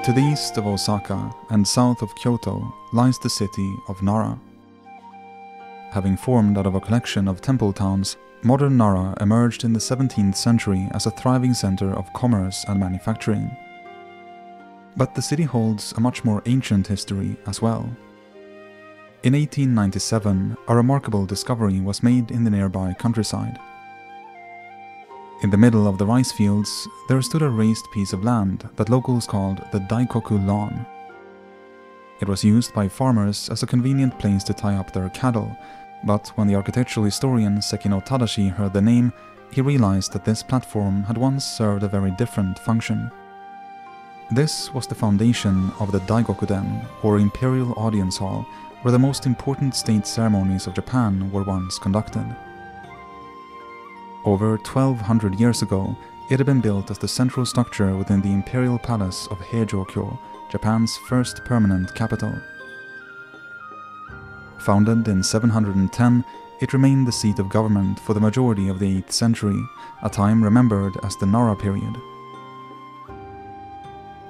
To the east of Osaka and south of Kyoto lies the city of Nara. Having formed out of a collection of temple towns, modern Nara emerged in the 17th century as a thriving center of commerce and manufacturing. But the city holds a much more ancient history as well. In 1897, a remarkable discovery was made in the nearby countryside. In the middle of the rice fields, there stood a raised piece of land that locals called the Daikoku lawn. It was used by farmers as a convenient place to tie up their cattle, but when the architectural historian Sekino Tadashi heard the name, he realized that this platform had once served a very different function. This was the foundation of the Daigokuden, or Imperial Audience Hall, where the most important state ceremonies of Japan were once conducted. Over 1200 years ago, it had been built as the central structure within the Imperial Palace of Heijō-kyō, Japan's first permanent capital. Founded in 710, it remained the seat of government for the majority of the 8th century, a time remembered as the Nara period.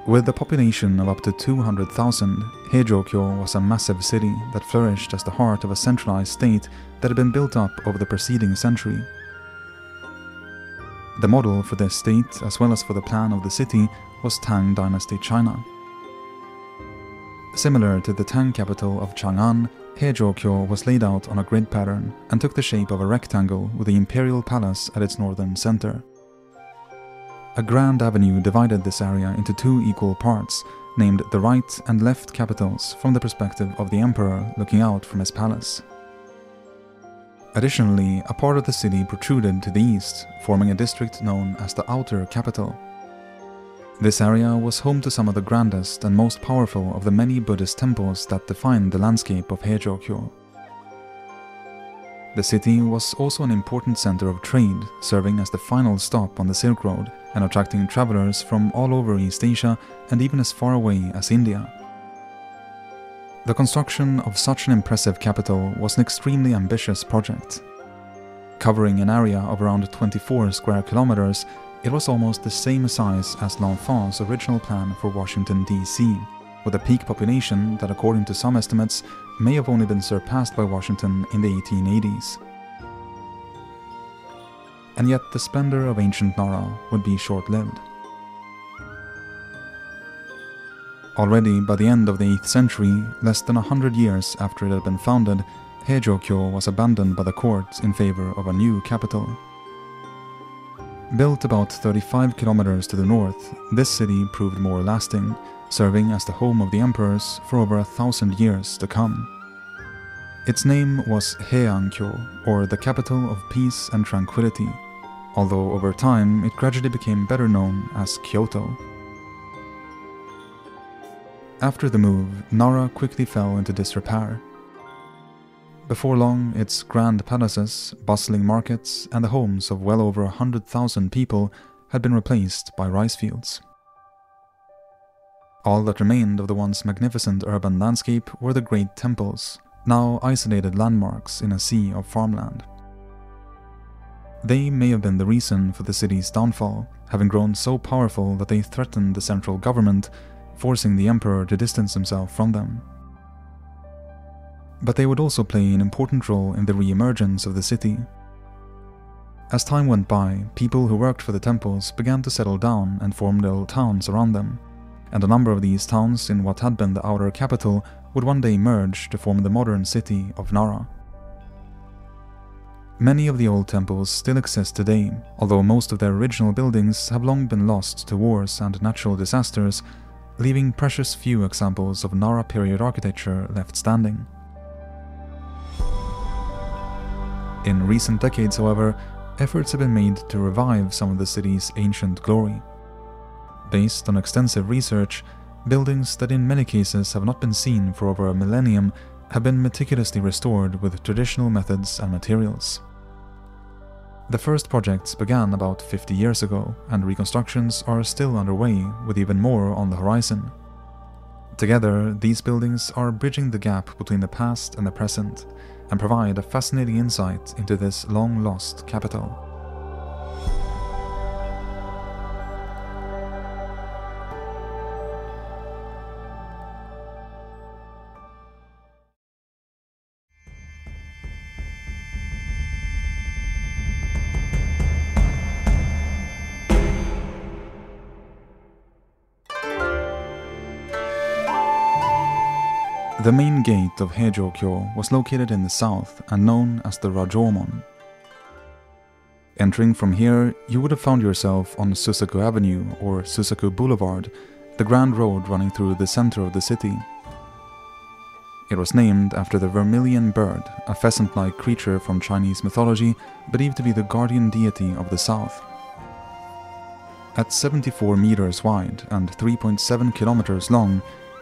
With a population of up to 200,000, Heijō-kyō was a massive city that flourished as the heart of a centralized state that had been built up over the preceding century. The model for this state, as well as for the plan of the city, was Tang Dynasty China. Similar to the Tang capital of Chang'an, Heijō-kyō was laid out on a grid pattern and took the shape of a rectangle with the imperial palace at its northern center. A grand avenue divided this area into two equal parts, named the right and left capitals from the perspective of the emperor looking out from his palace. Additionally, a part of the city protruded to the east, forming a district known as the Outer Capital. This area was home to some of the grandest and most powerful of the many Buddhist temples that defined the landscape of Heijō-kyō. The city was also an important center of trade, serving as the final stop on the Silk Road and attracting travelers from all over East Asia and even as far away as India. The construction of such an impressive capital was an extremely ambitious project. Covering an area of around 24 square kilometers, it was almost the same size as L'Enfant's original plan for Washington, D.C., with a peak population that, according to some estimates, may have only been surpassed by Washington in the 1880s. And yet the splendor of ancient Nara would be short-lived. Already by the end of the 8th century, less than 100 years after it had been founded, Heijō-kyō was abandoned by the court in favor of a new capital. Built about 35 kilometers to the north, this city proved more lasting, serving as the home of the emperors for over 1,000 years to come. Its name was Heian-kyō, or the capital of peace and tranquility, although over time it gradually became better known as Kyoto. After the move, Nara quickly fell into disrepair. Before long, its grand palaces, bustling markets, and the homes of well over 100,000 people had been replaced by rice fields. All that remained of the once magnificent urban landscape were the great temples, now isolated landmarks in a sea of farmland. They may have been the reason for the city's downfall, having grown so powerful that they threatened the central government, forcing the emperor to distance himself from them. But they would also play an important role in the re-emergence of the city. As time went by, people who worked for the temples began to settle down and form little towns around them, and a number of these towns in what had been the outer capital would one day merge to form the modern city of Nara. Many of the old temples still exist today, although most of their original buildings have long been lost to wars and natural disasters, leaving precious few examples of Nara period architecture left standing. In recent decades, however, efforts have been made to revive some of the city's ancient glory. Based on extensive research, buildings that in many cases have not been seen for over a millennium have been meticulously restored with traditional methods and materials. The first projects began about 50 years ago, and reconstructions are still underway, with even more on the horizon. Together, these buildings are bridging the gap between the past and the present, and provide a fascinating insight into this long-lost capital. The main gate of Heijō-kyō was located in the south and known as the Rajomon. Entering from here, you would have found yourself on Susaku Avenue or Susaku Boulevard, the grand road running through the center of the city. It was named after the vermilion bird, a pheasant-like creature from Chinese mythology believed to be the guardian deity of the south. At 74 meters wide and 3.7 kilometers long,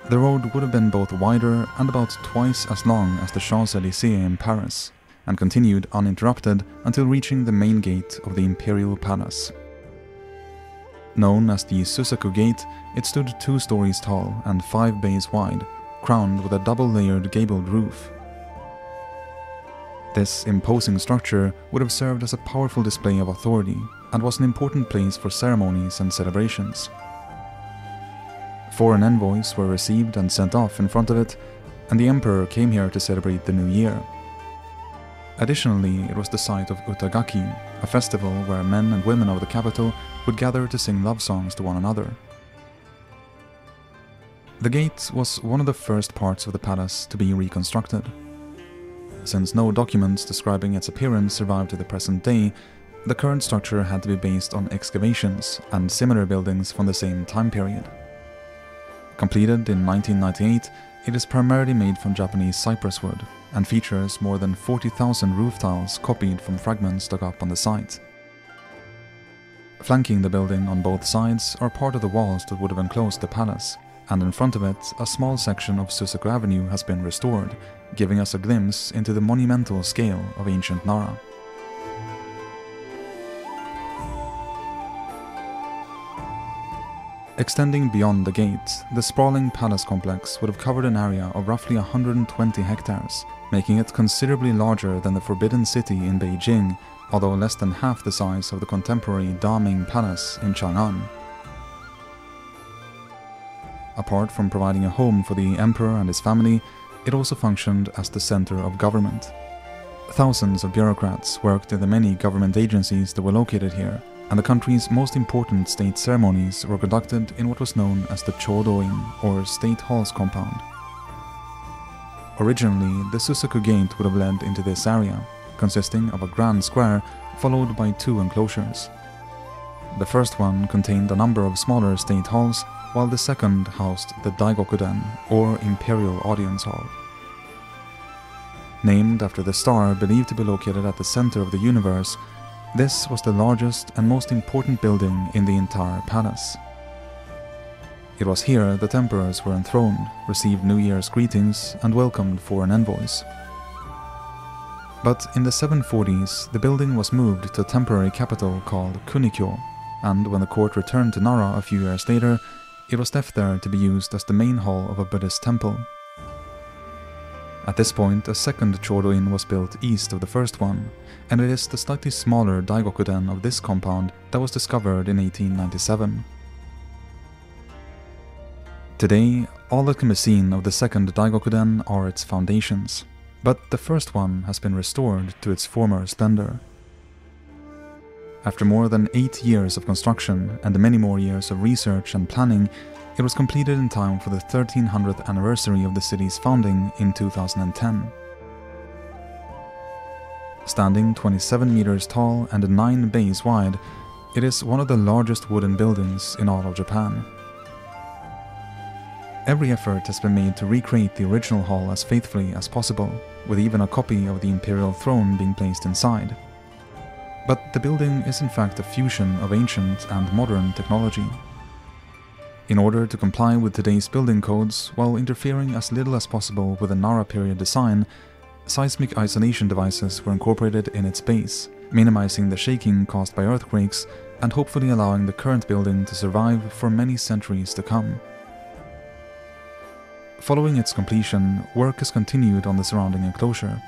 the road would have been both wider and about twice as long as the Champs-Élysées in Paris, and continued uninterrupted until reaching the main gate of the Imperial Palace. Known as the Susaku Gate, it stood 2 stories tall and 5 bays wide, crowned with a double-layered gabled roof. This imposing structure would have served as a powerful display of authority and was an important place for ceremonies and celebrations. Foreign envoys were received and sent off in front of it, and the emperor came here to celebrate the new year. Additionally, it was the site of Utagaki, a festival where men and women of the capital would gather to sing love songs to one another. The gate was one of the first parts of the palace to be reconstructed. Since no documents describing its appearance survive to the present day, the current structure had to be based on excavations and similar buildings from the same time period. Completed in 1998, it is primarily made from Japanese cypress wood and features more than 40,000 roof tiles copied from fragments dug up on the site. Flanking the building on both sides are part of the walls that would have enclosed the palace, and in front of it, a small section of Susaku Avenue has been restored, giving us a glimpse into the monumental scale of ancient Nara. Extending beyond the gate, the sprawling palace complex would have covered an area of roughly 120 hectares, making it considerably larger than the Forbidden City in Beijing, although less than half the size of the contemporary Daming Palace in Chang'an. Apart from providing a home for the emperor and his family, it also functioned as the center of government. Thousands of bureaucrats worked in the many government agencies that were located here, and the country's most important state ceremonies were conducted in what was known as the Chodo-in, or State Halls compound. Originally, the Susaku Gate would have led into this area, consisting of a grand square followed by 2 enclosures. The first one contained a number of smaller state halls, while the second housed the Daigokuden, or Imperial Audience Hall. Named after the star believed to be located at the center of the universe, this was the largest and most important building in the entire palace. It was here that emperors were enthroned, received New Year's greetings, and welcomed foreign envoys. But in the 740s, the building was moved to a temporary capital called Kunikyo, and when the court returned to Nara a few years later, it was left there to be used as the main hall of a Buddhist temple. At this point, a second Chodo-in was built east of the first one, and it is the slightly smaller Daigokuden of this compound that was discovered in 1897. Today, all that can be seen of the second Daigokuden are its foundations, but the first one has been restored to its former splendor. After more than 8 years of construction and many more years of research and planning, it was completed in time for the 1300th anniversary of the city's founding in 2010. Standing 27 meters tall and 9 bays wide, it is one of the largest wooden buildings in all of Japan. Every effort has been made to recreate the original hall as faithfully as possible, with even a copy of the imperial throne being placed inside. But the building is in fact a fusion of ancient and modern technology. In order to comply with today's building codes, while interfering as little as possible with the Nara period design, seismic isolation devices were incorporated in its base, minimizing the shaking caused by earthquakes and hopefully allowing the current building to survive for many centuries to come. Following its completion, work has continued on the surrounding enclosure.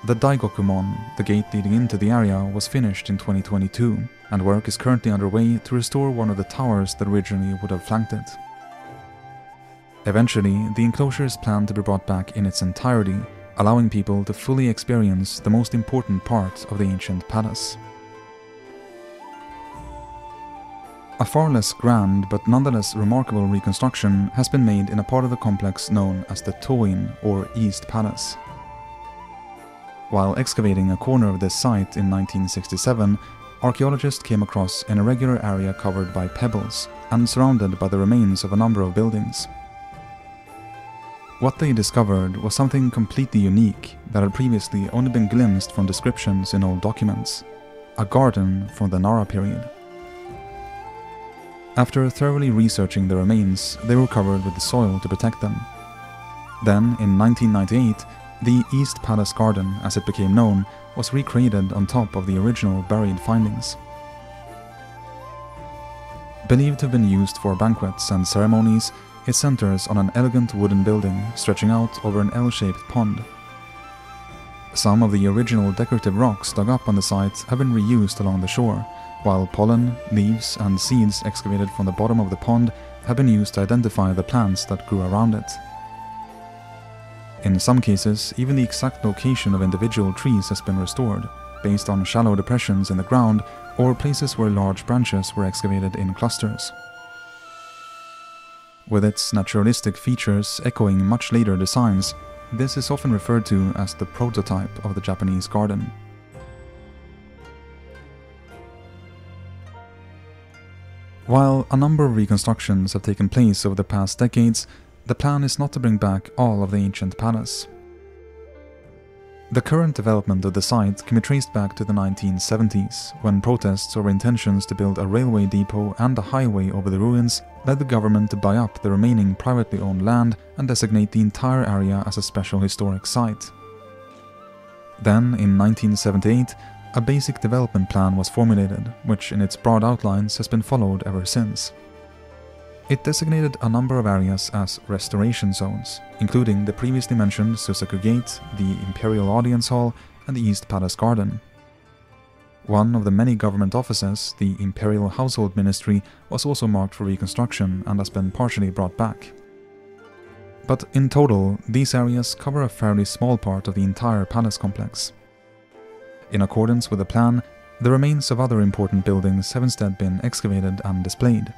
The Daigokumon, the gate leading into the area, was finished in 2022, and work is currently underway to restore one of the towers that originally would have flanked it. Eventually, the enclosure is planned to be brought back in its entirety, allowing people to fully experience the most important part of the ancient palace. A far less grand but nonetheless remarkable reconstruction has been made in a part of the complex known as the Toin, or East Palace. While excavating a corner of this site in 1967, archaeologists came across an irregular area covered by pebbles and surrounded by the remains of a number of buildings. What they discovered was something completely unique that had previously only been glimpsed from descriptions in old documents: a garden from the Nara period. After thoroughly researching the remains, they were covered with the soil to protect them. Then, in 1998, the East Palace Garden, as it became known, was recreated on top of the original buried findings. Believed to have been used for banquets and ceremonies, it centers on an elegant wooden building stretching out over an L-shaped pond. Some of the original decorative rocks dug up on the site have been reused along the shore, while pollen, leaves, and seeds excavated from the bottom of the pond have been used to identify the plants that grew around it. In some cases, even the exact location of individual trees has been restored, based on shallow depressions in the ground or places where large branches were excavated in clusters. With its naturalistic features echoing much later designs, this is often referred to as the prototype of the Japanese garden. While a number of reconstructions have taken place over the past decades, the plan is not to bring back all of the ancient palace. The current development of the site can be traced back to the 1970s, when protests over intentions to build a railway depot and a highway over the ruins led the government to buy up the remaining privately owned land and designate the entire area as a special historic site. Then, in 1978, a basic development plan was formulated, which in its broad outlines has been followed ever since. It designated a number of areas as restoration zones, including the previously mentioned Susaku Gate, the Imperial Audience Hall, and the East Palace Garden. One of the many government offices, the Imperial Household Ministry, was also marked for reconstruction and has been partially brought back. But in total, these areas cover a fairly small part of the entire palace complex. In accordance with the plan, the remains of other important buildings have instead been excavated and displayed.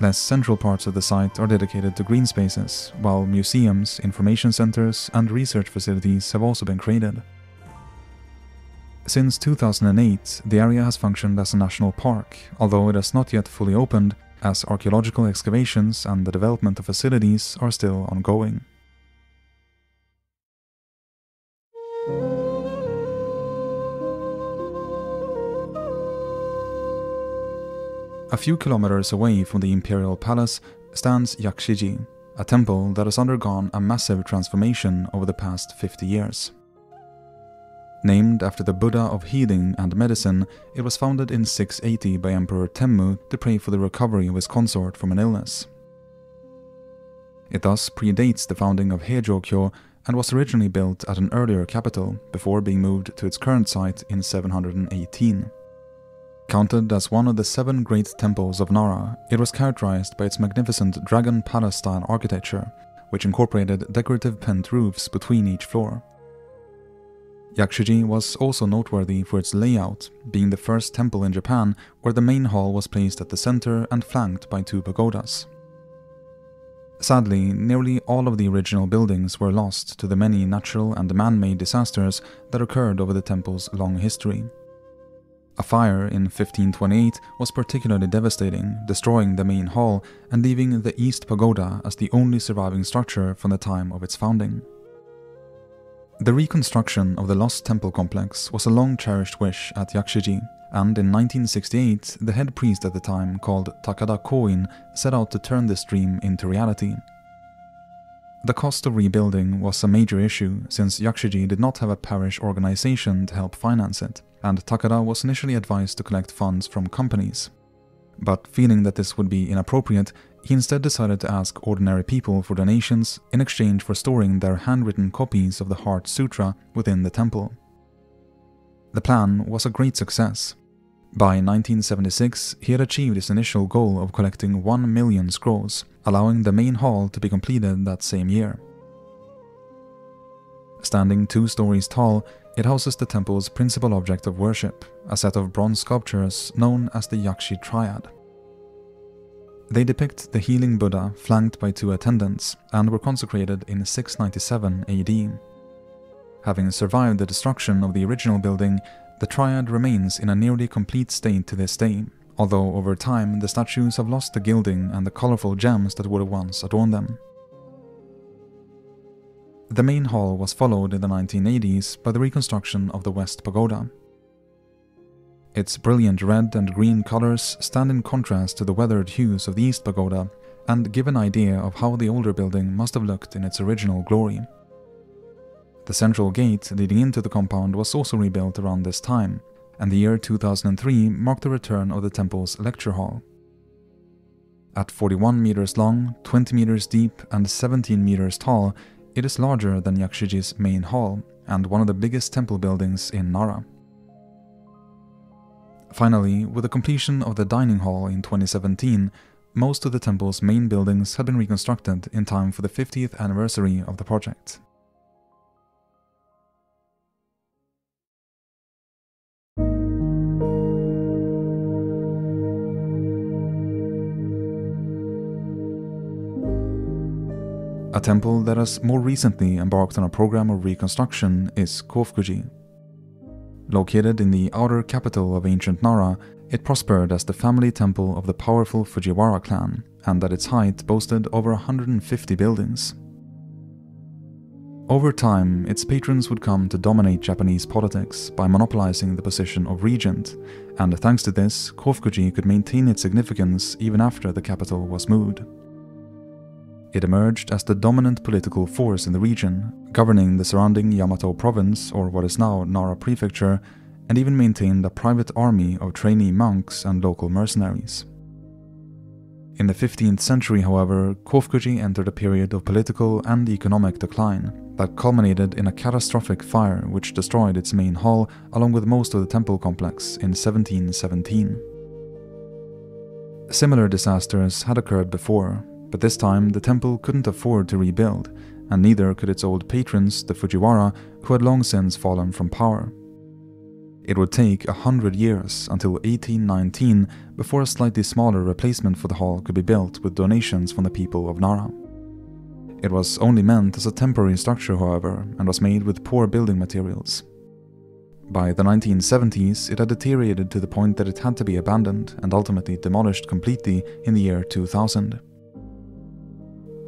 Less central parts of the site are dedicated to green spaces, while museums, information centers, and research facilities have also been created. Since 2008, the area has functioned as a national park, although it has not yet fully opened, as archaeological excavations and the development of facilities are still ongoing. A few kilometers away from the Imperial Palace stands Yakushiji, a temple that has undergone a massive transformation over the past 50 years. Named after the Buddha of healing and medicine, it was founded in 680 by Emperor Temmu to pray for the recovery of his consort from an illness. It thus predates the founding of Heijō-kyō and was originally built at an earlier capital before being moved to its current site in 718. Counted as one of the 7 great temples of Nara, it was characterized by its magnificent dragon palace-style architecture, which incorporated decorative pent roofs between each floor. Yakushiji was also noteworthy for its layout, being the first temple in Japan where the main hall was placed at the center and flanked by 2 pagodas. Sadly, nearly all of the original buildings were lost to the many natural and man-made disasters that occurred over the temple's long history. A fire in 1528 was particularly devastating, destroying the main hall and leaving the East Pagoda as the only surviving structure from the time of its founding. The reconstruction of the lost temple complex was a long-cherished wish at Yakushiji, and in 1968 the head priest at the time, called Takada Koin, set out to turn this dream into reality. The cost of rebuilding was a major issue, since Yakushiji did not have a parish organization to help finance it, and Takada was initially advised to collect funds from companies. But feeling that this would be inappropriate, he instead decided to ask ordinary people for donations in exchange for storing their handwritten copies of the Heart Sutra within the temple. The plan was a great success. By 1976, he had achieved his initial goal of collecting 1 million scrolls, allowing the main hall to be completed that same year. Standing 2 stories tall, it houses the temple's principal object of worship, a set of bronze sculptures known as the Yakushi Triad. They depict the healing Buddha flanked by two attendants and were consecrated in 697 AD. Having survived the destruction of the original building, the triad remains in a nearly complete state to this day, although over time the statues have lost the gilding and the colorful gems that would have once adorned them. The main hall was followed in the 1980s by the reconstruction of the West Pagoda. Its brilliant red and green colors stand in contrast to the weathered hues of the East Pagoda and give an idea of how the older building must have looked in its original glory. The central gate leading into the compound was also rebuilt around this time, and the year 2003 marked the return of the temple's lecture hall. At 41 meters long, 20 meters deep, and 17 meters tall, it is larger than Yakushiji's main hall and one of the biggest temple buildings in Nara. Finally, with the completion of the dining hall in 2017, most of the temple's main buildings had been reconstructed in time for the 50th anniversary of the project. A temple that has more recently embarked on a program of reconstruction is Kofukuji. Located in the outer capital of ancient Nara, it prospered as the family temple of the powerful Fujiwara clan, and at its height boasted over 150 buildings. Over time, its patrons would come to dominate Japanese politics by monopolizing the position of regent, and thanks to this, Kofukuji could maintain its significance even after the capital was moved. It emerged as the dominant political force in the region, governing the surrounding Yamato province, or what is now Nara Prefecture, and even maintained a private army of trainee monks and local mercenaries. In the 15th century, however, Kofukuji entered a period of political and economic decline that culminated in a catastrophic fire which destroyed its main hall along with most of the temple complex in 1717. Similar disasters had occurred before, but this time the temple couldn't afford to rebuild, and neither could its old patrons, the Fujiwara, who had long since fallen from power. It would take 100 years until 1819 before a slightly smaller replacement for the hall could be built with donations from the people of Nara. It was only meant as a temporary structure, however, and was made with poor building materials. By the 1970s, it had deteriorated to the point that it had to be abandoned and ultimately demolished completely in the year 2000.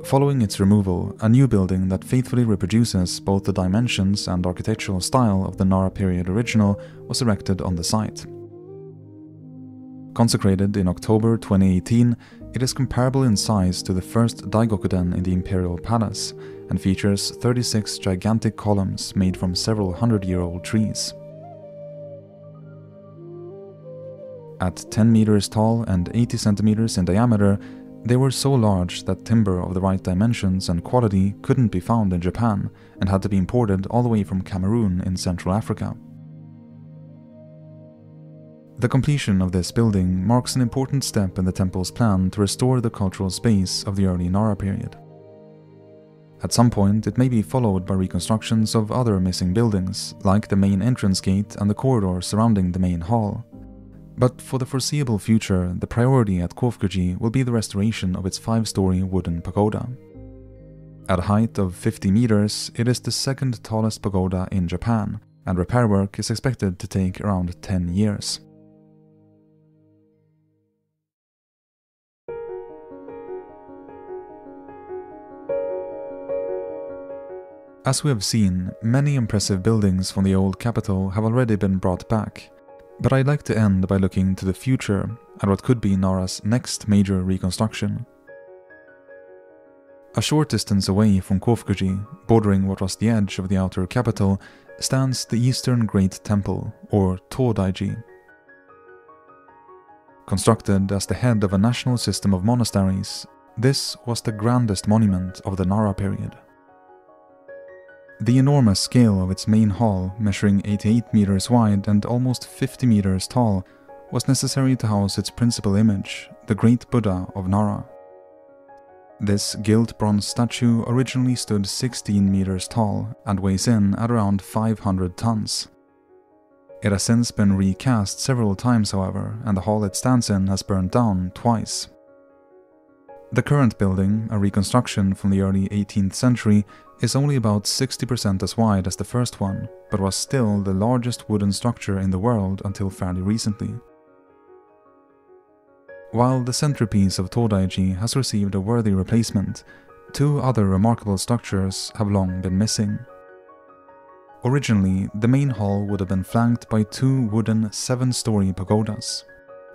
Following its removal, a new building that faithfully reproduces both the dimensions and architectural style of the Nara period original was erected on the site. Consecrated in October 2018, it is comparable in size to the first Daigokuden in the Imperial Palace and features 36 gigantic columns made from several hundred-year-old trees. At 10 meters tall and 80 centimeters in diameter, they were so large that timber of the right dimensions and quality couldn't be found in Japan and had to be imported all the way from Cameroon in Central Africa. The completion of this building marks an important step in the temple's plan to restore the cultural space of the early Nara period. At some point, it may be followed by reconstructions of other missing buildings, like the main entrance gate and the corridor surrounding the main hall. But for the foreseeable future, the priority at Kofukuji will be the restoration of its 5-story wooden pagoda. At a height of 50 meters, it is the second tallest pagoda in Japan, and repair work is expected to take around 10 years. As we have seen, many impressive buildings from the old capital have already been brought back. But I'd like to end by looking to the future at what could be Nara's next major reconstruction. A short distance away from Kofukuji, bordering what was the edge of the outer capital, stands the Eastern Great Temple, or Todaiji. Constructed as the head of a national system of monasteries, this was the grandest monument of the Nara period. The enormous scale of its main hall, measuring 88 meters wide and almost 50 meters tall, was necessary to house its principal image, the Great Buddha of Nara. This gilt bronze statue originally stood 16 meters tall and weighs in at around 500 tons. It has since been recast several times, however, and the hall it stands in has burned down twice. The current building, a reconstruction from the early 18th century, is only about 60% as wide as the first one, but was still the largest wooden structure in the world until fairly recently. While the centerpiece of Todaiji has received a worthy replacement, two other remarkable structures have long been missing. Originally, the main hall would have been flanked by two wooden 7-story pagodas,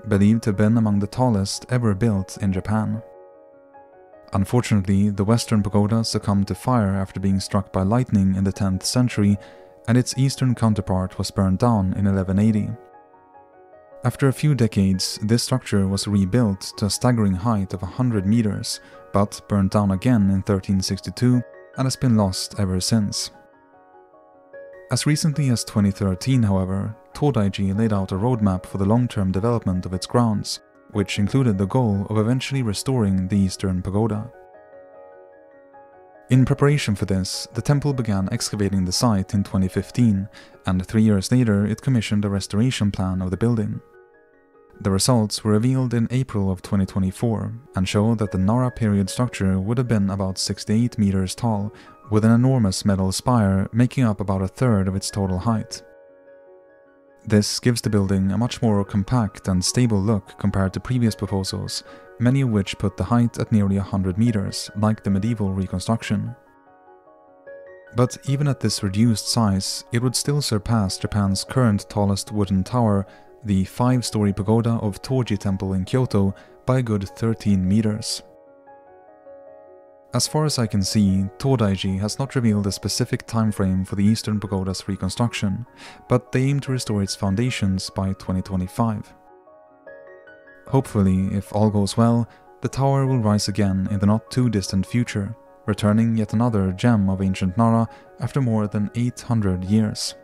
believed to have been among the tallest ever built in Japan. Unfortunately, the western pagoda succumbed to fire after being struck by lightning in the 10th century, and its eastern counterpart was burned down in 1180. After a few decades, this structure was rebuilt to a staggering height of 100 meters, but burned down again in 1362 and has been lost ever since. As recently as 2013, however, Todaiji laid out a roadmap for the long-term development of its grounds, which included the goal of eventually restoring the eastern pagoda. In preparation for this, the temple began excavating the site in 2015, and 3 years later it commissioned a restoration plan of the building. The results were revealed in April of 2024 and show that the Nara period structure would have been about 68 meters tall, with an enormous metal spire making up about a third of its total height. This gives the building a much more compact and stable look compared to previous proposals, many of which put the height at nearly 100 meters, like the medieval reconstruction. But even at this reduced size, it would still surpass Japan's current tallest wooden tower, the 5-story pagoda of Toji Temple in Kyoto, by a good 13 meters. As far as I can see, Todaiji has not revealed a specific time frame for the Eastern Pagoda's reconstruction, but they aim to restore its foundations by 2025. Hopefully, if all goes well, the tower will rise again in the not too distant future, returning yet another gem of ancient Nara after more than 800 years.